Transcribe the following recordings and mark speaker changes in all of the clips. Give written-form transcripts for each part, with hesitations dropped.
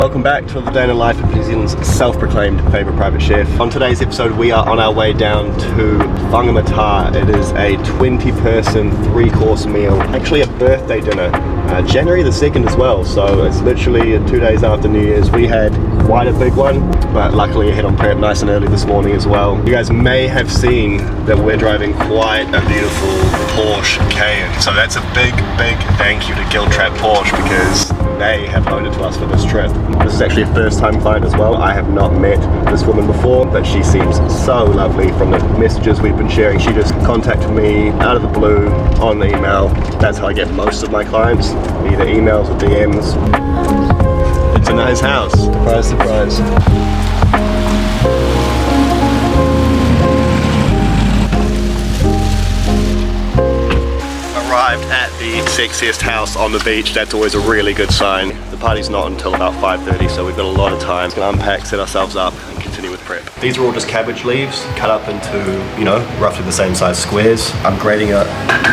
Speaker 1: Welcome back to the day in the life of New Zealand's self-proclaimed favourite private chef. On today's episode we are on our way down to Whangamatā. It is a 20-person 3-course meal, actually a birthday dinner, January the 2nd as well, so it's literally 2 days after New Year's. We had quite a big one, but luckily I hit on prep nice and early this morning as well. You guys may have seen that we're driving quite a beautiful Porsche Cayenne, so that's a big thank you to Guild Trap Porsche because they have loaned it to us for this trip. This is actually a first-time client as well. I have not met this woman before, but she seems so lovely from the messages we've been sharing. She just contacted me out of the blue on the email. That's how I get most of my clients, either emails or DMs. It's a nice house. Surprise, surprise. Arrived at the sexiest house on the beach. That's always a really good sign. The party's not until about 5:30, so we've got a lot of time to unpack, set ourselves up and continue with prep. These are all just cabbage leaves cut up into, you know, roughly the same size squares. I'm grating a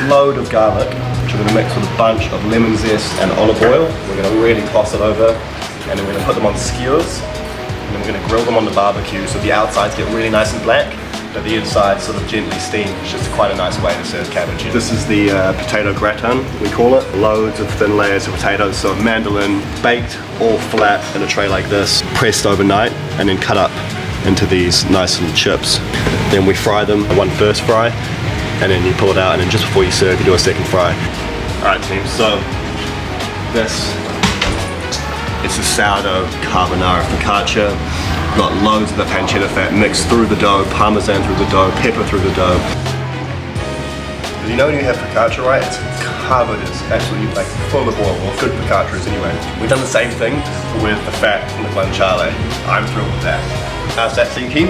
Speaker 1: load of garlic, which I'm going to mix with a bunch of lemon zest and olive oil. We're going to really toss it over and then we're going to put them on skewers and then we're going to grill them on the barbecue so the outsides get really nice and black, but the inside sort of gently steamed. It's just quite a nice way to serve cabbage. This is the potato gratin, we call it. Loads of thin layers of potatoes, so mandolin, baked all flat in a tray like this, pressed overnight, and then cut up into these nice little chips. Then we fry them, one first fry, and then you pull it out, and then just before you serve, you do a second fry. Alright team, so this is a sourdough carbonara focaccia. Got loads of the pancetta fat mixed through the dough, parmesan through the dough, pepper through the dough. You know when you have focaccia, right? It's covered, it's absolutely like full of oil, or good focaccias anyway. We've done the same thing with the fat from the guanciale. I'm thrilled with that. How's that, Tiki?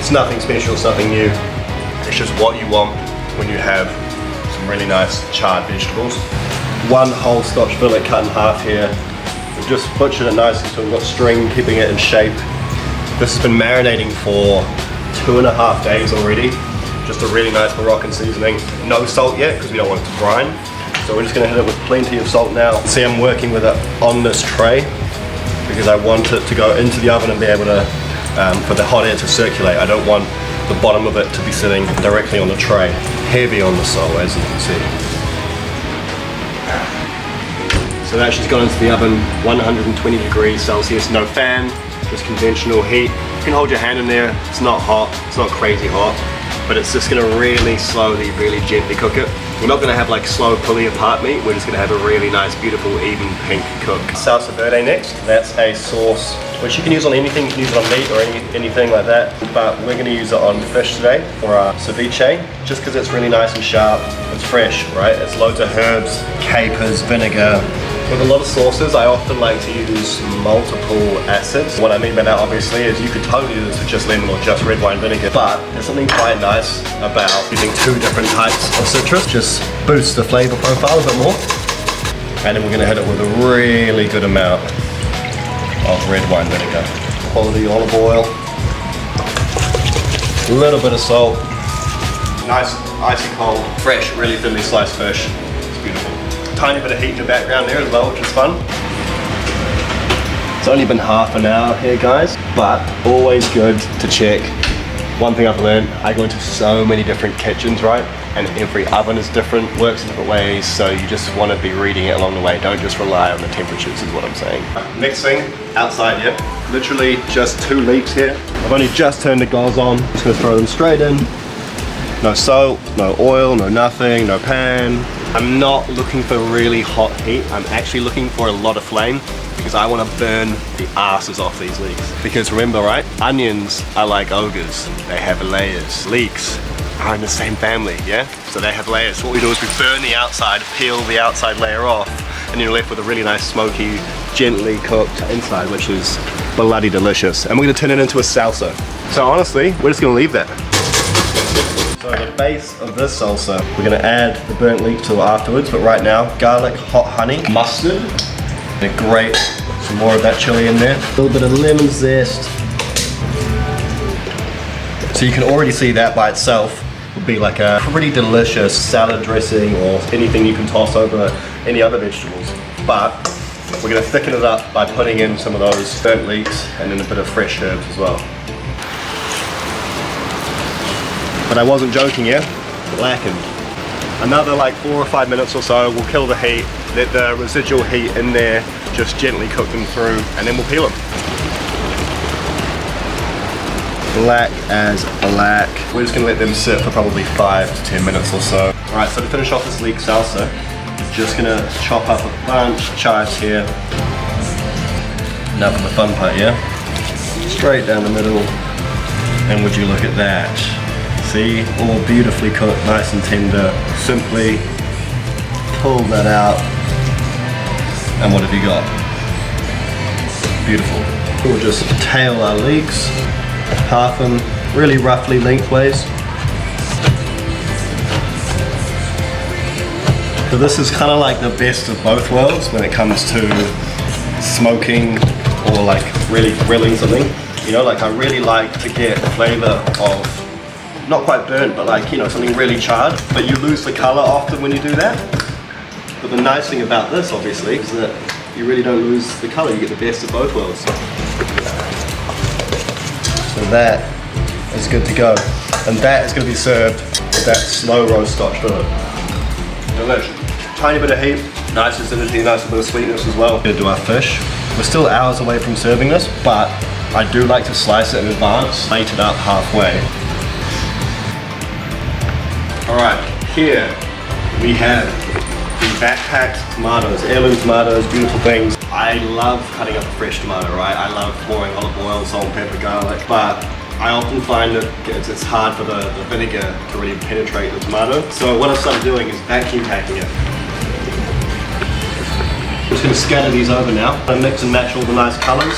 Speaker 1: It's nothing special, it's nothing new. It's just what you want when you have some really nice charred vegetables. One whole Scotch fillet cut in half here. We've just butchered it nicely so we've got string keeping it in shape. This has been marinating for 2.5 days already. Just a really nice Moroccan seasoning. No salt yet because we don't want it to brine. So we're just going to hit it with plenty of salt now. See, I'm working with it on this tray because I want it to go into the oven and be able to, for the hot air to circulate. I don't want the bottom of it to be sitting directly on the tray. Heavy on the salt, as you can see. So that she's gone into the oven, 120 degrees Celsius, no fan, just conventional heat. You can hold your hand in there, it's not hot, it's not crazy hot, but it's just gonna really slowly, really gently cook it. We're not gonna have like slow pulling apart meat, we're just gonna have a really nice, beautiful, even pink cook. Salsa verde next, that's a sauce which you can use on anything, you can use it on meat or anything like that, but we're gonna use it on fish today for our ceviche, just because it's really nice and sharp, it's fresh, right? It's loads of herbs, capers, vinegar. With a lot of sauces, I often like to use multiple acids. What I mean by that obviously is you could totally do this with just lemon or just red wine vinegar, but there's something quite nice about using 2 different types of citrus. Just boosts the flavor profile a bit more. And then we're gonna hit it with a really good amount of red wine vinegar. Quality olive oil, a little bit of salt, nice icy cold, fresh, really thinly sliced fish. It's beautiful. Tiny bit of heat in the background there as well, which is fun. It's only been half an hour here, guys, but always good to check. One thing I've learned, I go into so many different kitchens, right? And every oven is different, works in different ways, so you just want to be reading it along the way. Don't just rely on the temperatures is what I'm saying. Next thing, outside here. Literally just 2 leeks here. I've only just turned the gauze on. Just gonna throw them straight in. No salt, no oil, no nothing, no pan. I'm not looking for really hot heat. I'm actually looking for a lot of flame because I want to burn the asses off these leeks. Because remember, right? Onions are like ogres. They have layers. Leeks are in the same family, yeah? So they have layers. So what we do is we burn the outside, peel the outside layer off, and then you're left with a really nice smoky, gently cooked inside, which is bloody delicious. And we're going to turn it into a salsa. So honestly, we're just going to leave that. So the base of this salsa, we're going to add the burnt leek to it afterwards, but right now, garlic, hot honey, mustard, and grate some more of that chili in there. A little bit of lemon zest. So you can already see that by itself would be like a pretty delicious salad dressing or anything you can toss over any other vegetables. but we're going to thicken it up by putting in some of those burnt leeks and then a bit of fresh herbs as well. But I wasn't joking, yeah? Blackened. Another like 4 or 5 minutes or so, we'll kill the heat, let the residual heat in there, just gently cook them through, and then we'll peel them. Black as black. We're just gonna let them sit for probably 5 to 10 minutes or so. Alright, so to finish off this leek salsa, we're just gonna chop up a bunch of chives here. Now for the fun part, yeah? Straight down the middle, and would you look at that? See, all beautifully cooked, nice and tender. Simply pull that out, and what have you got? Beautiful. We'll just tail our leeks, half them really roughly lengthways. So this is kind of like the best of both worlds when it comes to smoking or like really grilling something. You know, like I really like to get the flavor of not quite burnt, but like, you know, something really charred, but you lose the color often when you do that. But the nice thing about this, obviously, is that you really don't lose the color, you get the best of both worlds. So that is good to go. And that is going to be served with that slow roast Scotch fillet. Delicious. Tiny bit of heat, nice acidity, nice bit of sweetness as well. We're going to do our fish. We're still hours away from serving this, but I do like to slice it in advance, plate it up halfway. Alright, here we have the backpacked tomatoes, heirloom tomatoes, beautiful things. I love cutting up a fresh tomato, right? I love pouring olive oil, salt, pepper, garlic, but I often find that it's hard for the vinegar to really penetrate the tomato. So what I've started doing is vacuum packing it. I'm just going to scatter these over now. I mix and match all the nice colors.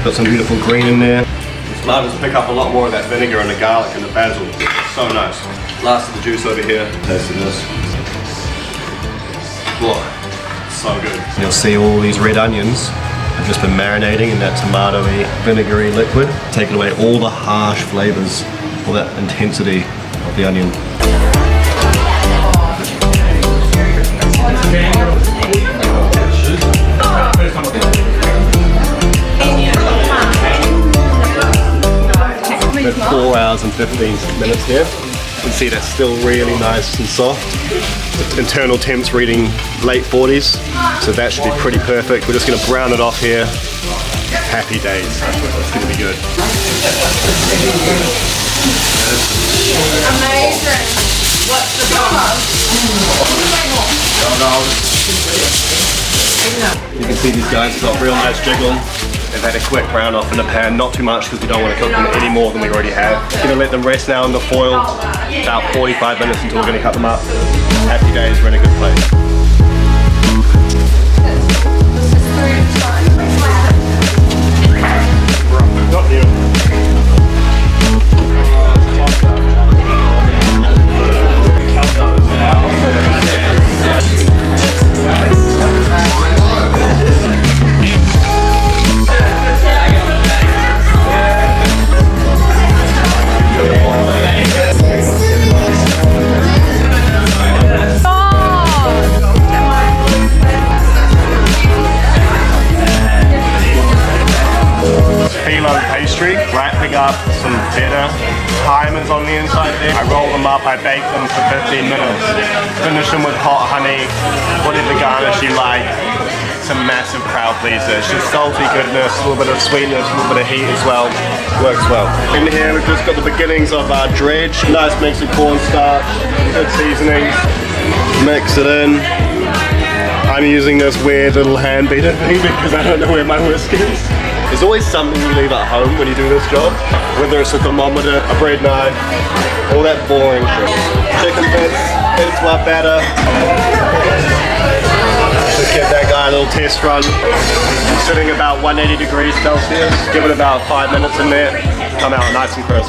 Speaker 1: Got some beautiful green in there. The tomatoes pick up a lot more of that vinegar and the garlic and the basil. So nice. Last of the juice over here. Taste this. Whoa, so good. You'll see all these red onions have just been marinating in that tomatoey, vinegary liquid, taking away all the harsh flavors, all that intensity of the onion. About 4 hours and 15 minutes here. You can see that's still really nice and soft. The internal temp's reading late 40s, so that should be pretty perfect. We're just going to brown it off here. Happy days. It's going to be good.
Speaker 2: Amazing. What's the sauce?
Speaker 1: You can see these guys have got real nice jiggle. They've had a quick brown off in the pan, not too much because we don't want to cook them any more than we already have. We're going to let them rest now in the foil about 45 minutes until we're going to cut them up. Happy days, we're in a good place. Got you. Wrapping up some feta, timers on the inside there. I roll them up, I bake them for 15 minutes. Finish them with hot honey, whatever garnish you like. It's a massive crowd pleaser. It's just salty goodness, a little bit of sweetness, a little bit of heat as well. Works well. In here we've just got the beginnings of our dredge. Nice mix of cornstarch, good seasonings. Mix it in. I'm using this weird little hand beater thing because I don't know where my whisk is. There's always something you leave at home when you do this job, whether it's a thermometer, a bread knife, all that boring shit. Chicken bits into our batter. Just give that guy a little test run. Sitting about 180 degrees Celsius. Give it about 5 minutes in there. Come out nice and crisp.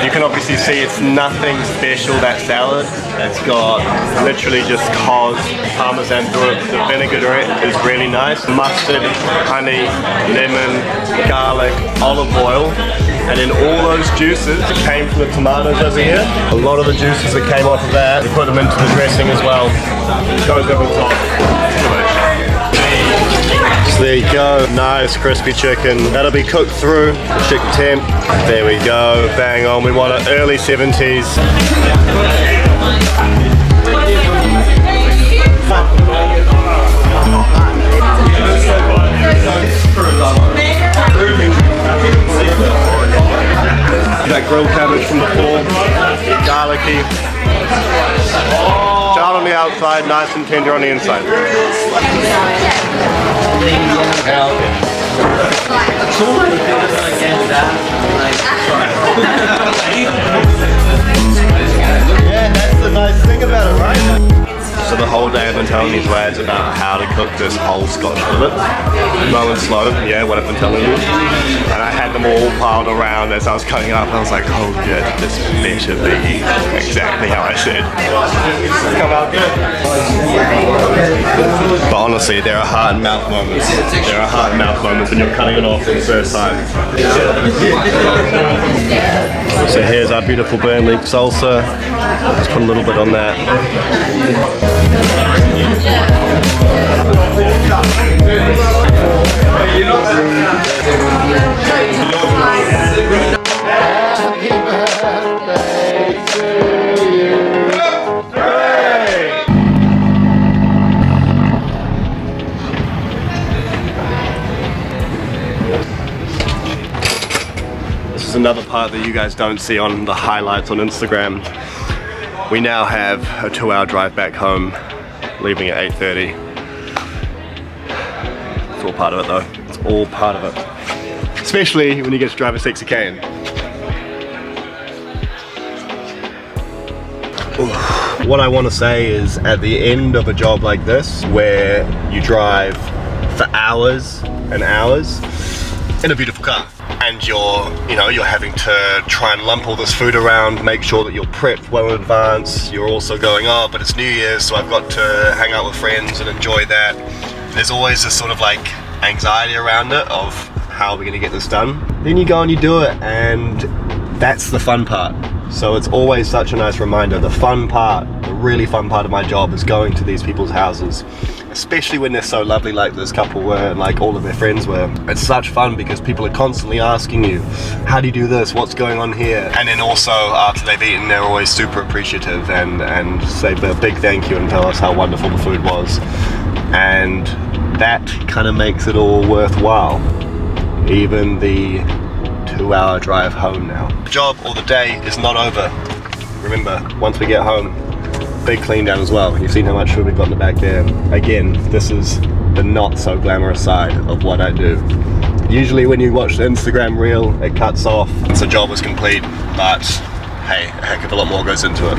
Speaker 1: You can obviously see it's nothing special, that salad. It's got literally just cod, parmesan through it. The vinaigrette is really nice. Mustard, honey, lemon, garlic, olive oil. And then all those juices came from the tomatoes over here. A lot of the juices that came off of that, we put them into the dressing as well. It goes over the top. So there you go, nice crispy chicken. That'll be cooked through the chicken temp. There we go, bang on. We want it early 70s. That grilled cabbage from before, garlicky. Charred on the outside, nice and tender on the inside. Yeah, that's the nice thing about it, right? So the whole day I've been telling these lads about how to cook this whole Scotch fillet. Low and slow, yeah, what I've been telling you. And I had them all piled around as I was cutting it up, and I was like, oh yeah, this better be exactly how I said. Come out good. But honestly, there are heart and mouth moments. There are heart and mouth moments when you're cutting it off for the first time. So here's our beautiful burn leek salsa. Let's put a little bit on that. This is another part that you guys don't see on the highlights on Instagram. We now have a 2-hour drive back home, leaving at 8:30. It's all part of it though. It's all part of it. Especially when you get to drive a sexy cane. What I want to say is, at the end of a job like this, where you drive for hours and hours in a beautiful car, and you're having to try and lump all this food around, make sure that you're prepped well in advance. You're also going, oh, but it's New Year's, so I've got to hang out with friends and enjoy that. There's always this sort of like anxiety around it of how are we going to get this done. Then you go and you do it, and that's the fun part. So it's always such a nice reminder. The fun part, the really fun part of my job is going to these people's houses, especially when they're so lovely like this couple were and like all of their friends were. It's such fun because people are constantly asking you, how do you do this? What's going on here? And then also after they've eaten, they're always super appreciative and say a big thank you and tell us how wonderful the food was. And that kind of makes it all worthwhile. Even the 2-hour drive home now. The job or the day is not over. Remember, once we get home, big clean down as well. You've seen how much food we've got in the back there. Again, this is the not so glamorous side of what I do. Usually when you watch the Instagram reel, it cuts off. It's a job is complete, but hey, a heck of a lot more goes into it.